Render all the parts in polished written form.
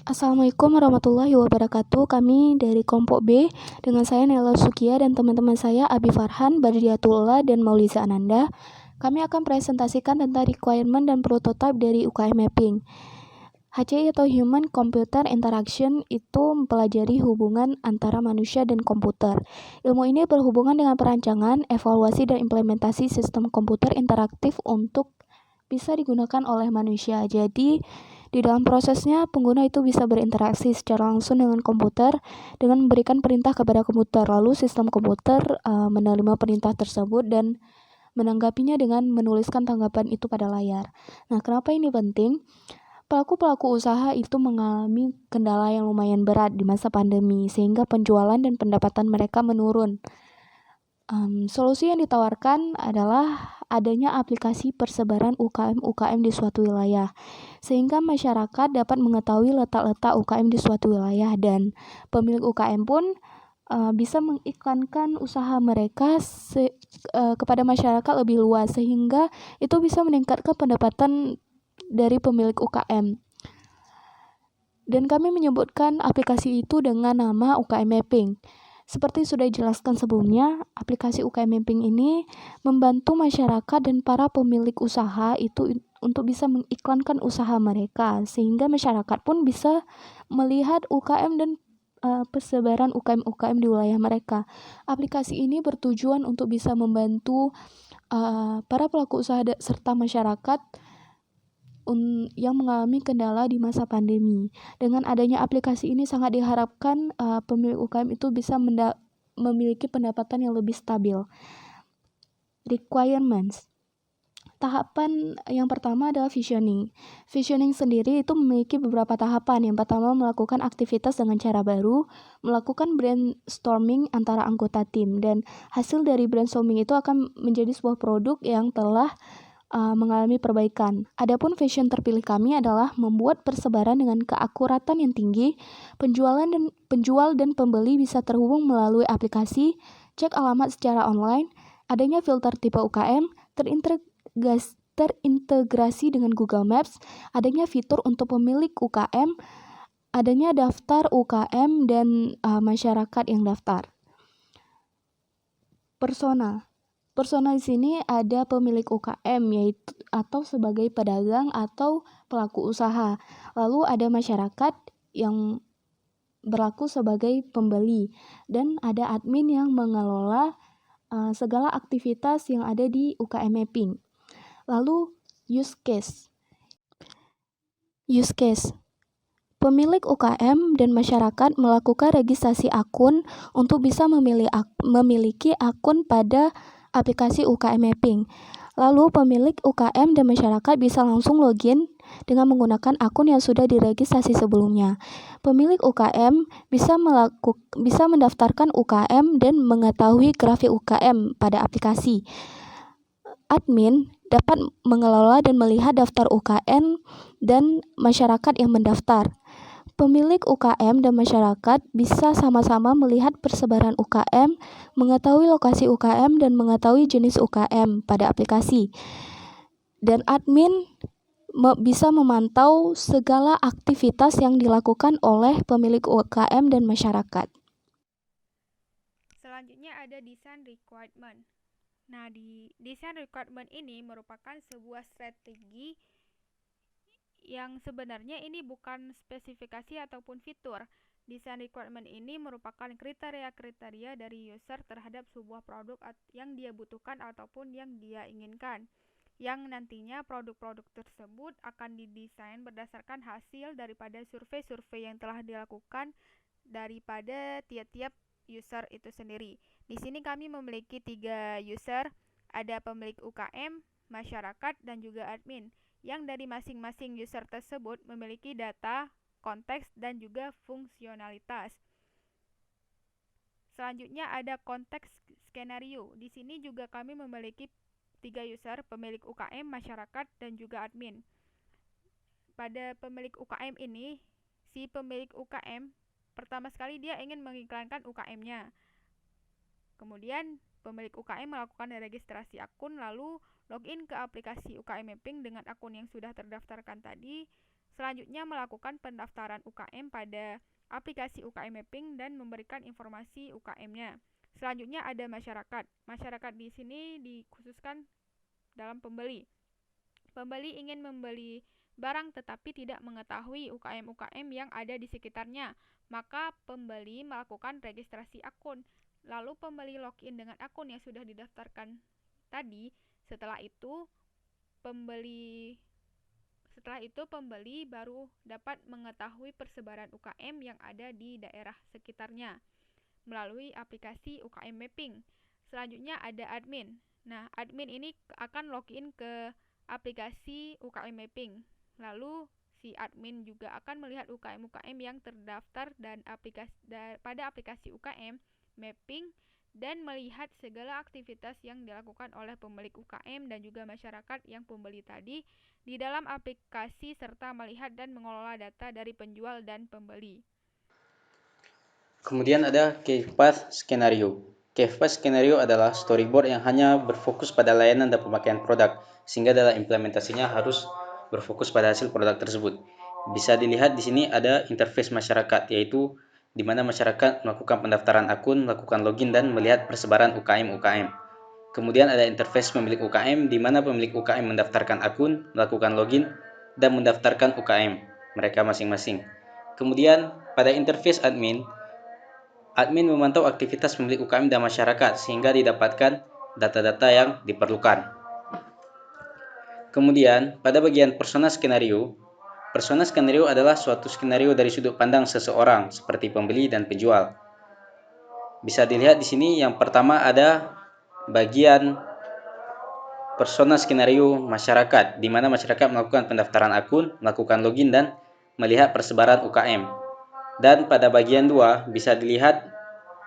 Assalamualaikum warahmatullahi wabarakatuh. Kami dari kelompok B dengan saya Nela Sukia dan teman-teman saya Abi Farhan, Badriatullah, dan Mauliza Ananda. Kami akan presentasikan tentang requirement dan prototype dari UKM Mapping. HCI atau Human Computer Interaction itu mempelajari hubungan antara manusia dan komputer. Ilmu ini berhubungan dengan perancangan, evaluasi, dan implementasi sistem komputer interaktif untuk bisa digunakan oleh manusia. Jadi, di dalam prosesnya, pengguna itu bisa berinteraksi secara langsung dengan komputer dengan memberikan perintah kepada komputer. Lalu sistem komputer menerima perintah tersebut dan menanggapinya dengan menuliskan tanggapan itu pada layar. Nah, kenapa ini penting? Pelaku-pelaku usaha itu mengalami kendala yang lumayan berat di masa pandemi, sehingga penjualan dan pendapatan mereka menurun. Solusi yang ditawarkan adalah adanya aplikasi persebaran UKM-UKM di suatu wilayah, sehingga masyarakat dapat mengetahui letak-letak UKM di suatu wilayah dan pemilik UKM pun bisa mengiklankan usaha mereka kepada masyarakat lebih luas, sehingga itu bisa meningkatkan pendapatan dari pemilik UKM. Dan kami menyebutkan aplikasi itu dengan nama UKM Mapping. Seperti sudah dijelaskan sebelumnya, aplikasi UKM Mapping ini membantu masyarakat dan para pemilik usaha itu untuk bisa mengiklankan usaha mereka, sehingga masyarakat pun bisa melihat UKM dan persebaran UKM-UKM di wilayah mereka. Aplikasi ini bertujuan untuk bisa membantu para pelaku usaha serta masyarakat yang mengalami kendala di masa pandemi. Dengan adanya aplikasi ini sangat diharapkan pemilik UKM itu bisa memiliki pendapatan yang lebih stabil. Requirements. Tahapan yang pertama adalah visioning. Visioning sendiri itu memiliki beberapa tahapan. Yang pertama, melakukan aktivitas dengan cara baru, melakukan brainstorming antara anggota tim, dan hasil dari brainstorming itu akan menjadi sebuah produk yang telah mengalami perbaikan. Adapun vision terpilih kami adalah membuat persebaran dengan keakuratan yang tinggi. Penjual dan pembeli bisa terhubung melalui aplikasi, cek alamat secara online, adanya filter tipe UKM, terintegrasi dengan Google Maps, adanya fitur untuk pemilik UKM, adanya daftar UKM dan masyarakat yang daftar. Persona di sini ada pemilik UKM yaitu atau sebagai pedagang atau pelaku usaha. Lalu ada masyarakat yang berlaku sebagai pembeli dan ada admin yang mengelola segala aktivitas yang ada di UKM Mapping. Lalu use case. Pemilik UKM dan masyarakat melakukan registrasi akun untuk bisa memiliki akun pada aplikasi UKM Mapping. Lalu pemilik UKM dan masyarakat bisa langsung login dengan menggunakan akun yang sudah diregistrasi sebelumnya. Pemilik UKM bisa mendaftarkan UKM dan mengetahui grafik UKM pada aplikasi. Admin dapat mengelola dan melihat daftar UKM dan masyarakat yang mendaftar. Pemilik UKM dan masyarakat bisa sama-sama melihat persebaran UKM, mengetahui lokasi UKM, dan mengetahui jenis UKM pada aplikasi. Dan admin bisa memantau segala aktivitas yang dilakukan oleh pemilik UKM dan masyarakat. Selanjutnya ada design requirement. Nah, di design requirement ini merupakan sebuah strategi yang sebenarnya ini bukan spesifikasi ataupun fitur. Design requirement ini merupakan kriteria-kriteria dari user terhadap sebuah produk yang dia butuhkan ataupun yang dia inginkan. Yang nantinya produk-produk tersebut akan didesain berdasarkan hasil daripada survei-survei yang telah dilakukan daripada tiap-tiap user itu sendiri. Di sini kami memiliki 3 user, ada pemilik UKM, masyarakat, dan juga admin, yang dari masing-masing user tersebut memiliki data, konteks, dan juga fungsionalitas. Selanjutnya ada konteks skenario. Di sini juga kami memiliki 3 user, pemilik UKM, masyarakat, dan juga admin. Pada pemilik UKM ini, si pemilik UKM pertama sekali dia ingin mengiklankan UKM-nya. Kemudian pemilik UKM melakukan registrasi akun lalu login ke aplikasi UKM Mapping dengan akun yang sudah terdaftarkan tadi. Selanjutnya, melakukan pendaftaran UKM pada aplikasi UKM Mapping dan memberikan informasi UKM-nya. Selanjutnya ada masyarakat. Masyarakat di sini dikhususkan dalam pembeli. Pembeli ingin membeli barang tetapi tidak mengetahui UKM-UKM yang ada di sekitarnya, maka pembeli melakukan registrasi akun. Lalu pembeli login dengan akun yang sudah didaftarkan tadi. Setelah itu pembeli baru dapat mengetahui persebaran UKM yang ada di daerah sekitarnya melalui aplikasi UKM Mapping. Selanjutnya ada admin. Nah, admin ini akan login ke aplikasi UKM Mapping. Lalu si admin juga akan melihat UKM-UKM yang terdaftar pada aplikasi UKM Mapping dan melihat segala aktivitas yang dilakukan oleh pemilik UKM dan juga masyarakat yang pembeli tadi di dalam aplikasi serta melihat dan mengelola data dari penjual dan pembeli. Kemudian ada Cave Path Scenario. Cave Path Scenario adalah storyboard yang hanya berfokus pada layanan dan pemakaian produk, sehingga dalam implementasinya harus berfokus pada hasil produk tersebut. Bisa dilihat di sini ada interface masyarakat, yaitu di mana masyarakat melakukan pendaftaran akun, melakukan login, dan melihat persebaran UKM-UKM. Kemudian ada interface pemilik UKM, di mana pemilik UKM mendaftarkan akun, melakukan login, dan mendaftarkan UKM mereka masing-masing. Kemudian pada interface admin memantau aktivitas pemilik UKM dan masyarakat sehingga didapatkan data-data yang diperlukan. Kemudian, pada bagian persona skenario adalah suatu skenario dari sudut pandang seseorang seperti pembeli dan penjual. Bisa dilihat di sini yang pertama ada bagian persona skenario masyarakat, di mana masyarakat melakukan pendaftaran akun, melakukan login, dan melihat persebaran UKM. Dan pada bagian 2 bisa dilihat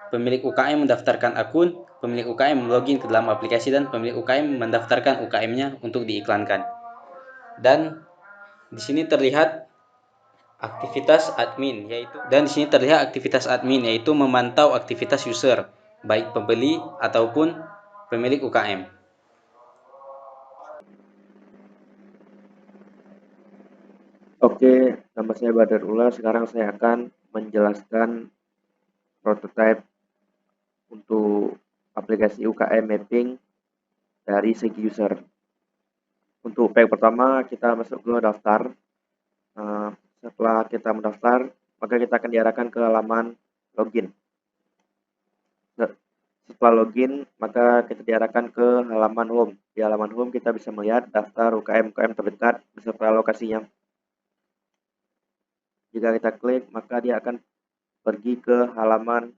pemilik UKM mendaftarkan akun, pemilik UKM login ke dalam aplikasi, dan pemilik UKM mendaftarkan UKM-nya untuk diiklankan. Dan di sini terlihat aktivitas admin yaitu memantau aktivitas user, baik pembeli ataupun pemilik UKM. Oke, nama saya Badarullah. Sekarang saya akan menjelaskan prototipe untuk aplikasi UKM Mapping dari segi user. Untuk pack pertama, kita masuk ke daftar. Setelah kita mendaftar, maka kita akan diarahkan ke halaman login. Setelah login, maka kita diarahkan ke halaman home. Di halaman home kita bisa melihat daftar UKM-UKM terdekat beserta lokasinya. Jika kita klik, maka dia akan pergi ke halaman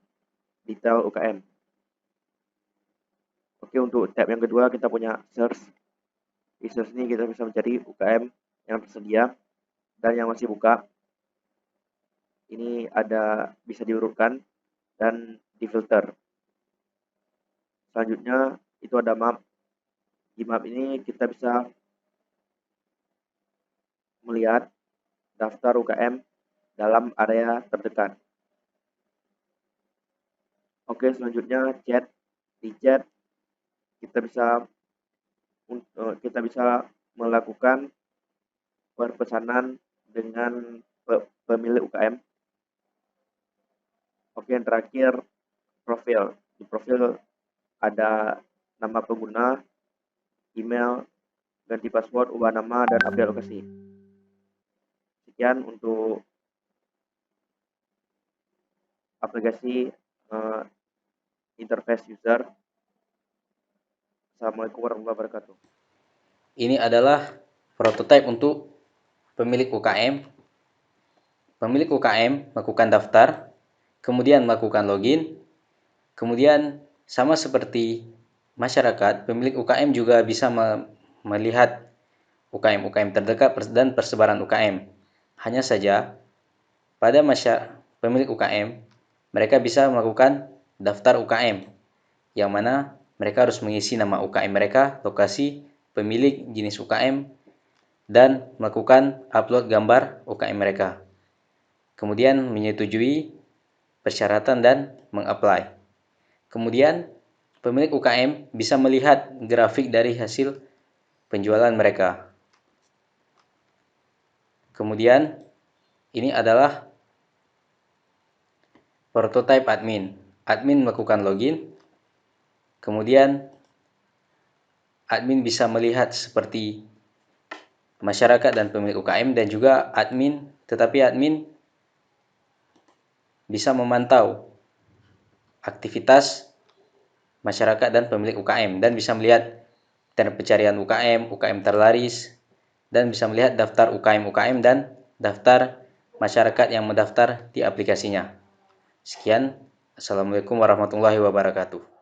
detail UKM. Oke, untuk tab yang kedua kita punya search. Di search ini kita bisa mencari UKM yang tersedia dan yang masih buka. Ini ada bisa diurutkan dan difilter. Selanjutnya itu ada map. Di map ini kita bisa melihat daftar UKM dalam area terdekat. Oke, selanjutnya chat. Di chat kita bisa melakukan perpesanan dengan pemilik UKM. Oke, yang terakhir profil. Di profil ada nama pengguna, email, ganti password, ubah nama, dan update lokasi. Sekian untuk aplikasi interface user. Assalamualaikum warahmatullahi wabarakatuh. Ini adalah prototipe untuk pemilik UKM. Pemilik UKM melakukan daftar, kemudian melakukan login, kemudian sama seperti masyarakat, pemilik UKM juga bisa melihat UKM-UKM terdekat dan persebaran UKM. Hanya saja pada pemilik UKM, mereka bisa melakukan daftar UKM, yang mana mereka harus mengisi nama UKM mereka, lokasi, pemilik, jenis UKM, dan melakukan upload gambar UKM mereka. Kemudian menyetujui persyaratan dan mengapply. Kemudian pemilik UKM bisa melihat grafik dari hasil penjualan mereka. Kemudian ini adalah prototype admin. Admin melakukan login. Kemudian admin bisa melihat seperti masyarakat dan pemilik UKM, dan juga admin bisa memantau aktivitas masyarakat dan pemilik UKM, dan bisa melihat tren pencarian UKM terlaris, dan bisa melihat daftar UKM dan daftar masyarakat yang mendaftar di aplikasinya. Sekian, Assalamualaikum warahmatullahi wabarakatuh.